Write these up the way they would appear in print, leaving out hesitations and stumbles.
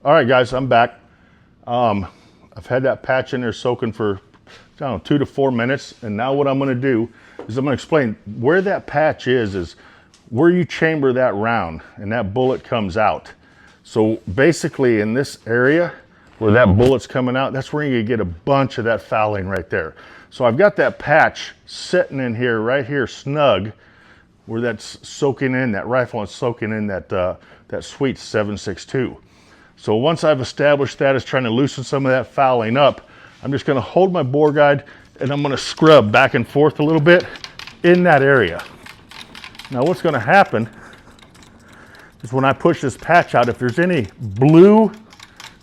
All right, guys, I'm back. I've had that patch in there soaking for, I don't know, 2 to 4 minutes. And now what I'm gonna do is I'm gonna explain where that patch is where you chamber that round and that bullet comes out. So basically in this area where that bullet's coming out, that's where you get a bunch of that fouling right there. So I've got that patch sitting in here, right here, snug, where that's soaking in, that rifle is soaking in that, that sweet 7.62. So once I've established that, it's trying to loosen some of that fouling up, I'm just gonna hold my bore guide and I'm gonna scrub back and forth a little bit in that area. Now what's gonna happen is when I push this patch out, if there's any blue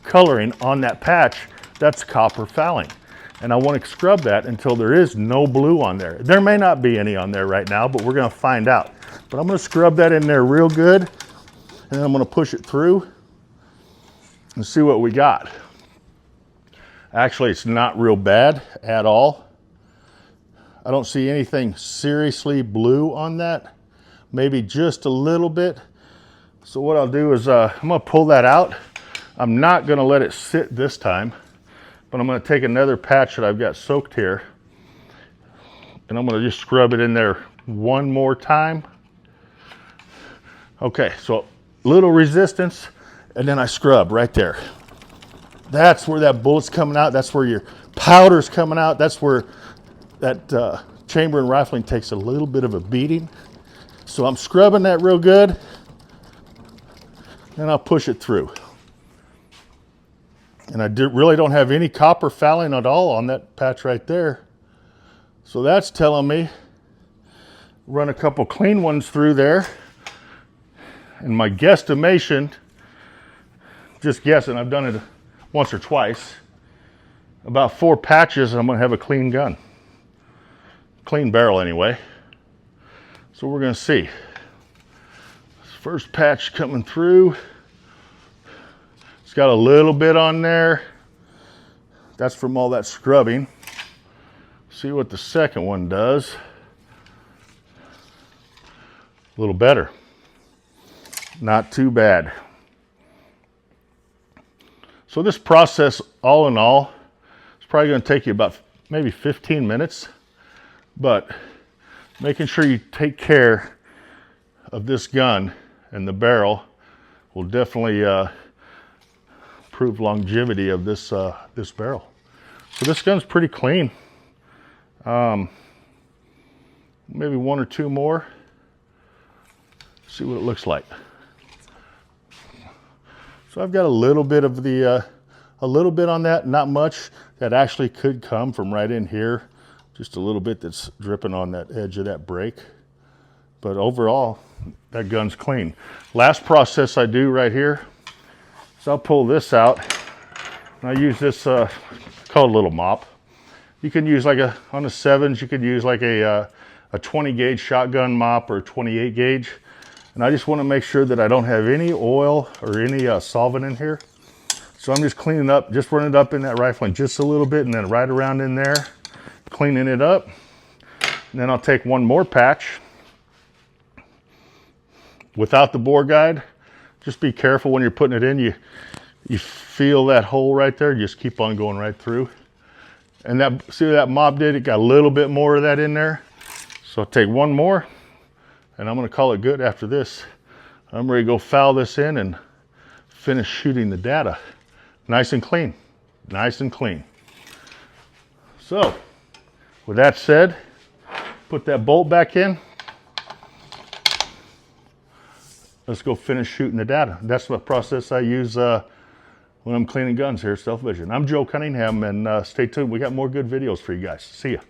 coloring on that patch, that's copper fouling. And I want to scrub that until there is no blue on there. There may not be any on there right now, but we're going to find out. But I'm going to scrub that in there real good, and then I'm going to push it through and see what we got. Actually, it's not real bad at all. I don't see anything seriously blue on that. Maybe just a little bit. So what I'll do is I'm going to pull that out. I'm not going to let it sit this time, but I'm going to take another patch that I've got soaked here, and I'm going to just scrub it in there one more time. Okay, so little resistance, and then I scrub right there. That's where that bullet's coming out. That's where your powder's coming out. That's where that chamber and rifling takes a little bit of a beating. So I'm scrubbing that real good, and I'll push it through. And I really don't have any copper fouling at all on that patch right there. So that's telling me run a couple clean ones through there. And my guesstimation, just guessing, I've done it once or twice, about 4 patches I'm gonna have a clean gun. Clean barrel anyway. So we're gonna see. First patch coming through. It's got a little bit on there. That's from all that scrubbing. See what the second one does. A little better. Not too bad. So this process, all in all, is probably going to take you about maybe 15 minutes. But making sure you take care of this gun and the barrel will definitely improve longevity of this this barrel. So this gun's pretty clean. Maybe 1 or 2 more. See what it looks like. So I've got a little bit of the a little bit on that, not much. That actually could come from right in here. Just a little bit that's dripping on that edge of that brake. But overall, that gun's clean. Last process I do right here. So I'll pull this out, and I use this, called a little mop. You can use like on the 7s, you could use like a 20 gauge shotgun mop or a 28 gauge. And I just want to make sure that I don't have any oil or any solvent in here. So I'm just cleaning up, just running it up in that rifling just a little bit, and then right around in there, cleaning it up. And then I'll take one more patch without the bore guide. Just be careful when you're putting it in. You feel that hole right there. Just keep on going right through. And that, see what that mop did? It got a little bit more of that in there. So I'll take one more, and I'm going to call it good after this. I'm ready to go foul this in and finish shooting the data. Nice and clean. Nice and clean. So, with that said, put that bolt back in. Let's go finish shooting the data. That's the process I use when I'm cleaning guns here at Stealth Vision. I'm Joe Cunningham, and stay tuned. We got more good videos for you guys. See ya.